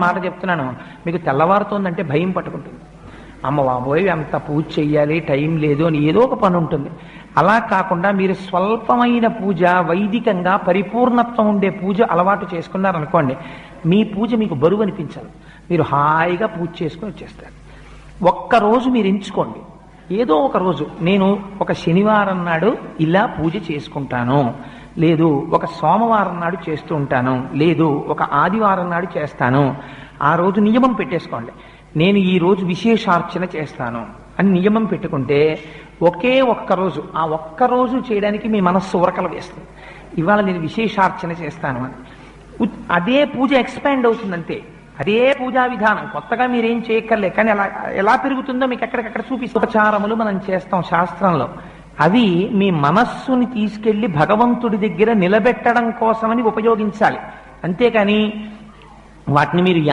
మాట చెప్తున్నాను, మీకు తెల్లవారుతోందంటే భయం పట్టుకుంటుంది. అమ్మ బాబోయ్ అంత పూజ చెయ్యాలి, టైం లేదు అని ఏదో ఒక పని ఉంటుంది. అలా కాకుండా మీరు స్వల్పమైన పూజ, వైదికంగా పరిపూర్ణత్వం ఉండే పూజ అలవాటు చేసుకున్నారనుకోండి, మీ పూజ మీకు బరువు అనిపించాలి. మీరు హాయిగా పూజ చేసుకుని వచ్చేస్తారు. ఒక్కరోజు మీరు ఎంచుకోండి, ఏదో ఒక రోజు నేను ఒక శనివారం నాడు ఇలా పూజ చేసుకుంటాను, లేదు ఒక సోమవారం నాడు చేస్తూ ఉంటాను, లేదు ఒక ఆదివారం నాడు చేస్తాను. ఆ రోజు నియమం పెట్టేసుకోండి, నేను ఈ రోజు విశేషార్చన చేస్తాను అని నియమం పెట్టుకుంటే ఒకే ఒక్కరోజు, ఆ ఒక్కరోజు చేయడానికి మీ మనస్సు ఉరకలు వేస్తుంది. ఇవాళ నేను విశేషార్చన చేస్తాను అని అదే పూజ ఎక్స్పాండ్ అవుతుందంతే. అదే పూజా విధానం, కొత్తగా మీరేం చేయక్కర్లే. కానీ అలా ఎలా పెరుగుతుందో మీకు ఎక్కడికక్కడ చూపిస్తూ ఉపచారములు మనం చేస్తాం శాస్త్రంలో. అవి మీ మనస్సుని తీసుకెళ్లి భగవంతుడి దగ్గర నిలబెట్టడం కోసమని ఉపయోగించాలి. అంతేకాని వాటిని మీరు